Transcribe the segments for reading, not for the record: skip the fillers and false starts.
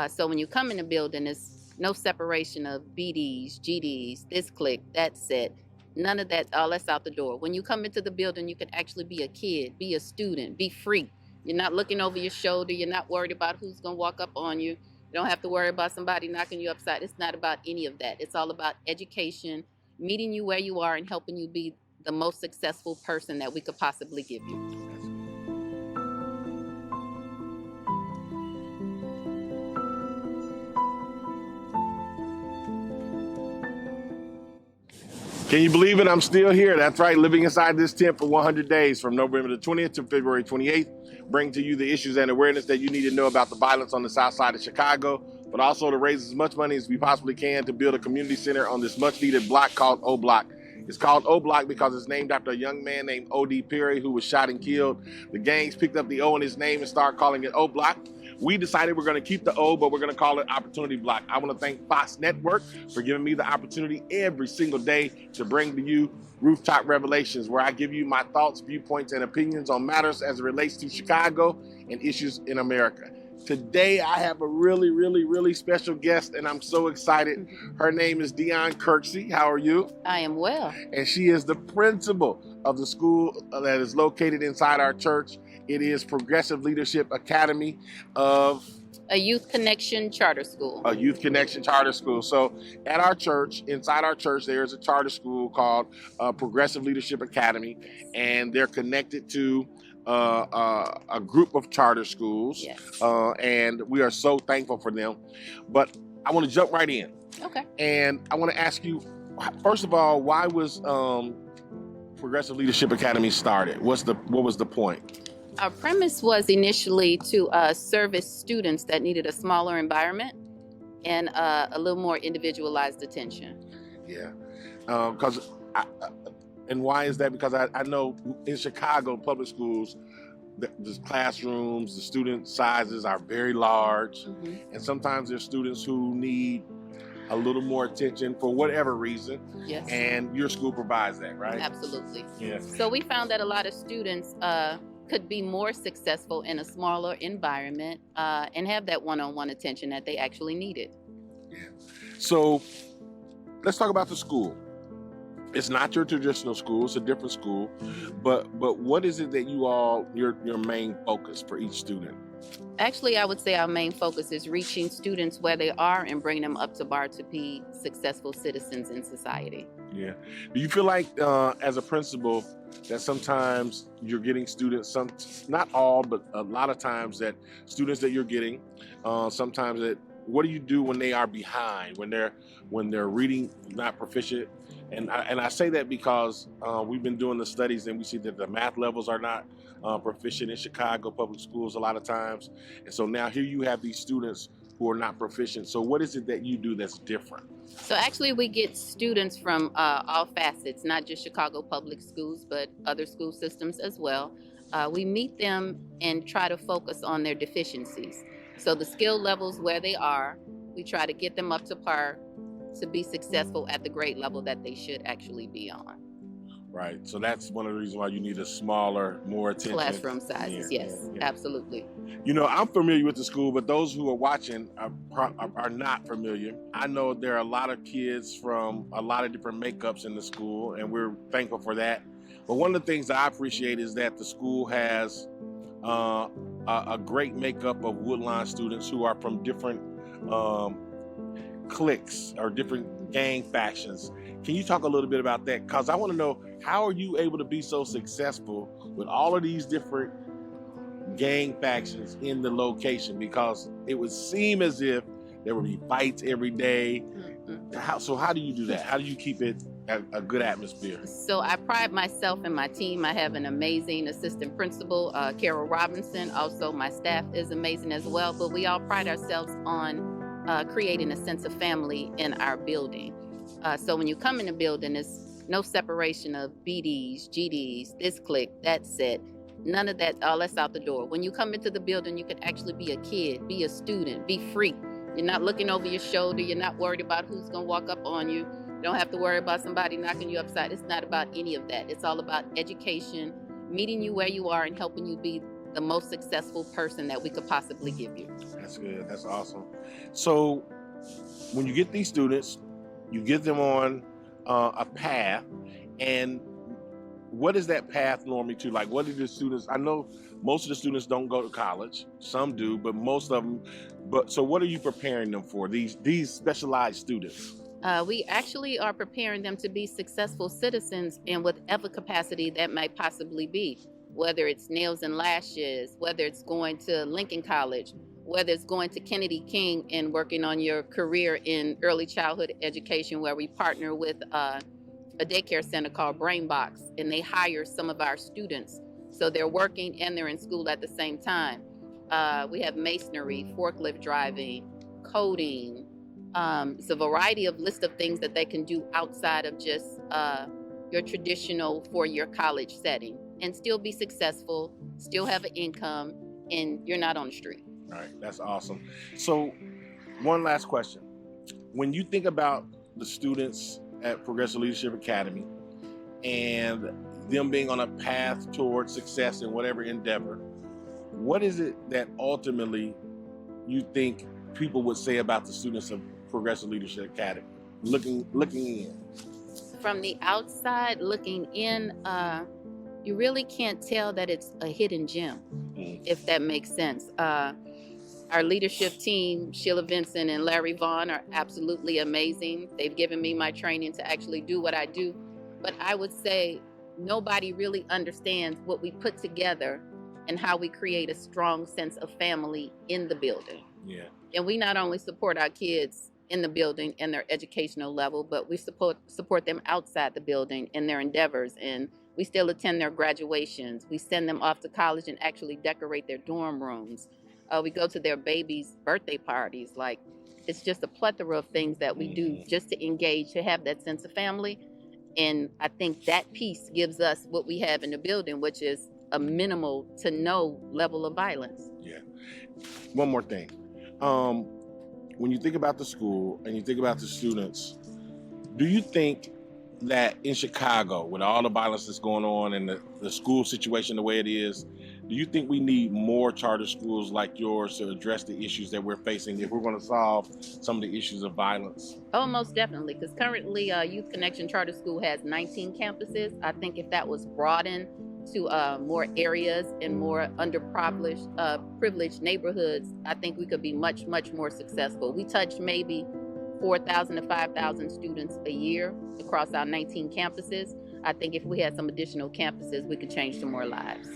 So when you come in the building, there's no separation of BDs, GDs, this clique, that set. None of that, all that's out the door. When you come into the building, you can actually be a kid, be a student, be free. You're not looking over your shoulder. You're not worried about who's going to walk up on you. You don't have to worry about somebody knocking you upside. It's not about any of that. It's all about education, meeting you where you are and helping you be the most successful person that we could possibly give you. Can you believe it? I'm still here. That's right, living inside this tent for 100 days from November the 20th to February 28th, bring to you the issues and awareness that you need to know about the violence on the south side of Chicago, but also to raise as much money as we possibly can to build a community center on this much needed block called O Block. It's called O Block because it's named after a young man named O.D. Perry who was shot and killed. The gangs picked up the O in his name and started calling it O Block. We decided we're going to keep the O, but we're going to call it Opportunity Block. I want to thank Fox Network for giving me the opportunity every single day to bring to you Rooftop Revelations, where I give you my thoughts, viewpoints, and opinions on matters as it relates to Chicago and issues in America. Today, I have a really special guest, and I'm so excited. Her name is Dionne Kirksey. How are you? I am well. And she is the principal of the school that is located inside our church. It is Progressive Leadership Academy of A Youth Connection Charter School. A Youth Connection Charter School. So at our church, inside our church, there is a charter school called Progressive Leadership Academy, and they're connected to a group of charter schools. Yes. And we are so thankful for them. But I want to jump right in. Okay. And I want to ask you, first of all, why was Progressive Leadership Academy started? What was the point? Our premise was initially to service students that needed a smaller environment and a little more individualized attention. Yeah, and why is that? Because I know in Chicago public schools, the classrooms, the student sizes are very large, and sometimes there's students who need a little more attention for whatever reason. Yes. And your school provides that, right? Absolutely. Yes. So we found that a lot of students could be more successful in a smaller environment and have that one-on-one attention that they actually needed. Yeah. So let's talk about the school. It's not your traditional school, it's a different school, but what is it that your main focus for each student? Actually, I would say our main focus is reaching students where they are and bringing them up to bar to be successful citizens in society. Yeah. Do you feel like as a principal that sometimes you're getting students, not all, but a lot of times that students that you're getting, sometimes that, what do you do when they are behind, when they're reading not proficient? And I say that because we've been doing the studies and we see that the math levels are not proficient in Chicago public schools a lot of times. And so now here you have these students who are not proficient. So what is it that you do that's different? So actually we get students from all facets, not just Chicago public schools, but other school systems as well. We meet them and try to focus on their deficiencies. So the skill levels where they are, we try to get them up to par to be successful at the grade level that they should actually be on. Right. So that's one of the reasons why you need a smaller, more attention. Classroom sizes, yes, absolutely. You know, I'm familiar with the school, but those who are watching are not familiar. I know there are a lot of kids from a lot of different makeups in the school, and we're thankful for that. But one of the things that I appreciate is that the school has a great makeup of Woodlawn students who are from different cliques or different gang factions. Can you talk a little bit about that? Because I want to know, how are you able to be so successful with all of these different gang factions in the location? Because it would seem as if there would be fights every day. So how do you do that? How do you keep it a good atmosphere? So I pride myself and my team. I have an amazing assistant principal, Carol Robinson. Also, my staff is amazing as well. But we all pride ourselves on creating a sense of family in our building. So when you come in the building, there's no separation of BDs, GDs, this clique, that set. None of that, all that's out the door. When you come into the building, you can actually be a kid, be a student, be free. You're not looking over your shoulder. You're not worried about who's going to walk up on you. You don't have to worry about somebody knocking you upside. It's not about any of that. It's all about education, meeting you where you are and helping you be the most successful person that we could possibly give you. That's good. That's awesome. So when you get these students, you get them on a path, and what is that path normally to? Like, what do the students, I know most of the students don't go to college, some do, but most of them, so what are you preparing them for, these specialized students? We actually are preparing them to be successful citizens in whatever capacity that might possibly be, whether it's nails and lashes, whether it's going to Lincoln College, whether it's going to Kennedy King and working on your career in early childhood education, where we partner with a daycare center called Brainbox, and they hire some of our students. So they're working and they're in school at the same time. We have masonry, forklift driving, coding. It's a variety of list of things that they can do outside of just your traditional four-year college setting, and still be successful, still have an income, and you're not on the street. All right, that's awesome. So one last question. When you think about the students at Progressive Leadership Academy and them being on a path towards success in whatever endeavor, what is it that ultimately you think people would say about the students of Progressive Leadership Academy, looking in? From the outside looking in, you really can't tell that it's a hidden gem, if that makes sense. Our leadership team, Sheila Vincent and Larry Vaughn, are absolutely amazing. They've given me my training to actually do what I do. But I would say nobody really understands what we put together and how we create a strong sense of family in the building. Yeah. And we not only support our kids in the building and their educational level, but we support them outside the building in their endeavors. And we still attend their graduations. We send them off to college and actually decorate their dorm rooms. We go to their babies' birthday parties. Like, it's just a plethora of things that we do just to engage, to have that sense of family. And I think that piece gives us what we have in the building, which is a minimal to no level of violence. Yeah. One more thing. When you think about the school and you think about the students, do you think that in Chicago, with all the violence that's going on and the school situation the way it is, do you think we need more charter schools like yours to address the issues that we're facing if we're going to solve some of the issues of violence? Oh, most definitely, because currently Youth Connection Charter School has 19 campuses. I think if that was broadened to more areas and more underprivileged, privileged neighborhoods, I think we could be much, much more successful. We touch maybe 4,000 to 5,000 students a year across our 19 campuses. I think if we had some additional campuses, we could change some more lives.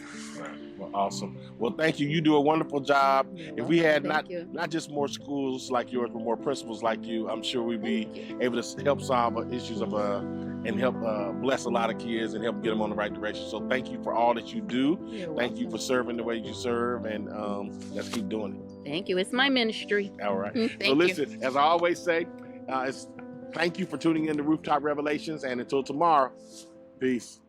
Well, awesome. Well, thank you. You do a wonderful job. If we had not just more schools like yours, but more principals like you, I'm sure we'd be able to help solve issues of and help bless a lot of kids and help get them on the right direction. So thank you for all that you do. Thank you for serving the way you serve, and let's keep doing it. Thank you. It's my ministry. All right. So listen, as I always say, thank you for tuning in to Rooftop Revelations, and until tomorrow, peace.